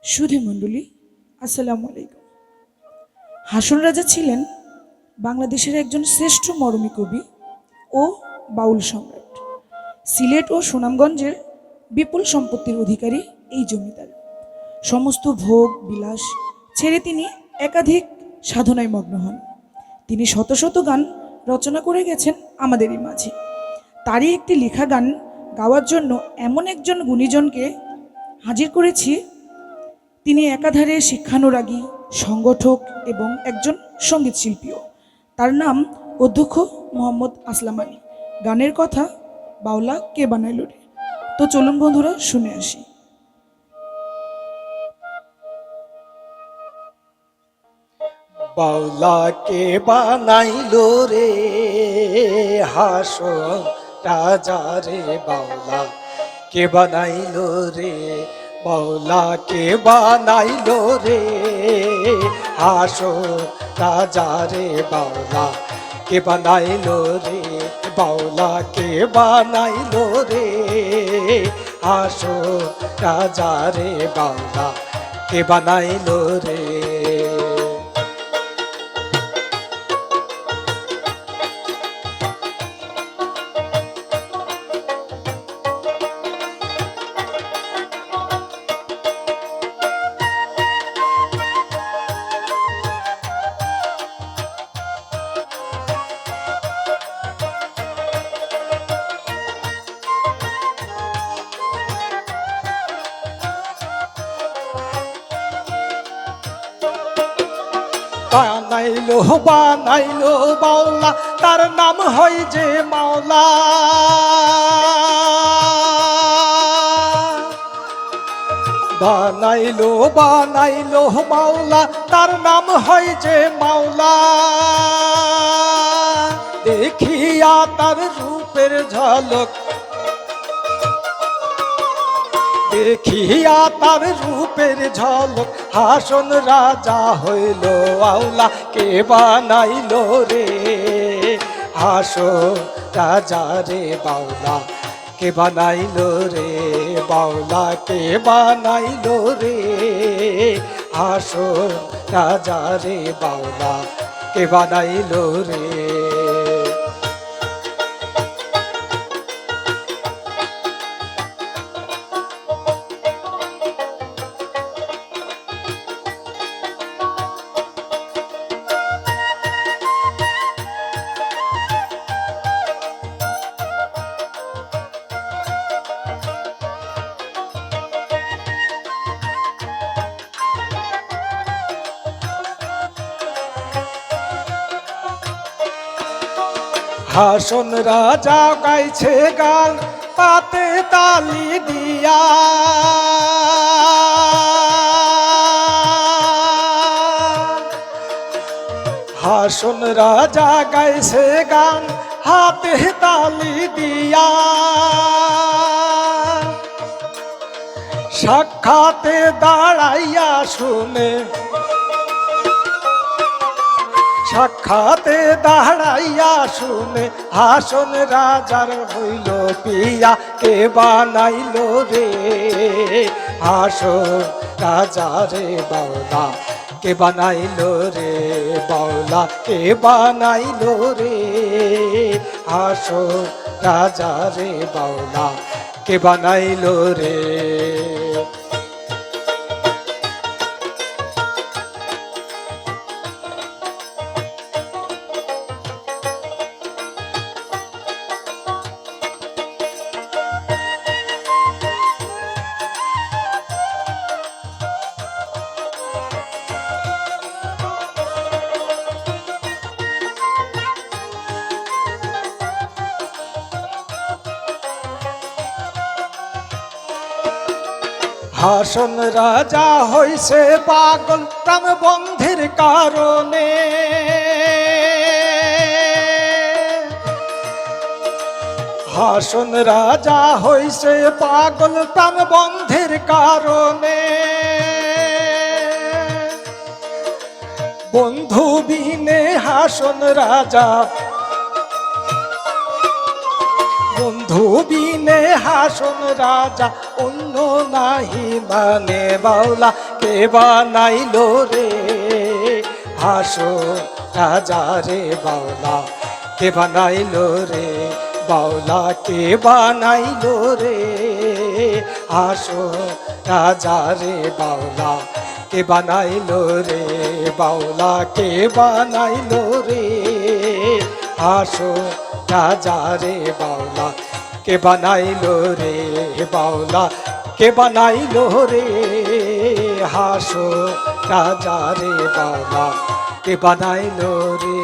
সুধী মণ্ডলী, আসসালামু আলাইকুম। হাসন রাজা ছিলেন বাংলাদেশের একজন শ্রেষ্ঠ মরমী কবি ও বাউল সম্রাট। সিলেট ও সুনামগঞ্জের বিপুল সম্পত্তির অধিকারী এই জমিদার সমস্ত ভোগ বিলাস ছেড়ে তিনি একাধিক সাধনায় মগ্ন হন। তিনি শত শত গান রচনা করে গেছেন আমাদেরই মাঝে। তারই একটি লেখা গান গাওয়ার জন্য এমন একজন গুণীজনকে হাজির করেছি। তিনি একাধারে শিক্ষানুরাগী, সংগঠক এবং একজন সঙ্গীত শিল্পীও। তার নাম অধ্যক্ষ মোহাম্মদ আসলাম আলী। গানের কথা বাউলা কে বানাইল রে। তো চলুন বন্ধুরা শুনে আসি। বাউলা কে বানাইল রে হাসন রাজা রে, বাউলা কে বানাইল রে, বাউলা কে বানাইল রে হাসন রাজা রে, বাউলা কে বানাইল রে, বাউলা কে বানাইল রে হাসন রাজা রে, বাউলা কে বানাইল রে। বানাইলো বানাইলো বাউলা, তার নাম হয় যে মাওলা। বানাইলো বানাইলো মাওলা, তার নাম হয় যে মাওলা। দেখিয়া তার রূপের ঝলক, দেখিয়া তার রূপের ঝলক, হাসন রাজা হইল আউলা কে বানাইল রে, হাসন রাজা রে, বাউলা কে বানাইল রে, বাউলা কে বানাইল রে হাসন রাজা রে, বাউলা কে বানাইল রে। হাসন রাজা গাইছে গান পাতে তালি দিয়া, হাসন রাজা গাইছে গান হাতে তালি দিয়া। সাক্ষাতে দাঁড়াইয়া শুনে, সাক্ষাতে দাঁড়াইয়া শুনে, হাসন রাজার হইল পিয়া কে বানাইল রে, হাসন রাজা রে, বাউলা কে বানাইল রে, বাউলা কে বানাইল রে হাসন রাজা রে, বাউলা কে বানাইল রে। হাসন রাজা হইছে পাগল প্রাণ বন্ধের কারণে, হাসন রাজা হইছে পাগল প্রাণ বন্ধের কারণে। বন্ধু বিনে হাসন রাজা, বন্ধু বিনে হাসন রাজা অন্য নাহি মানে বাউলা কে বানাইলো রে হাসো রাজা রে বাউলা কে বানাইলো রে বাউলা কে বানাইলো রে হাসো রাজা রে বাউলা কে বানাইলো রে বাউলা কে বানাইলো রে হাসো রাজা রে বাউলা কে বানাইলো রে বাউলা কে বানাইলো রে হাসো রাজা রে বাউলা কে বানাইলো রে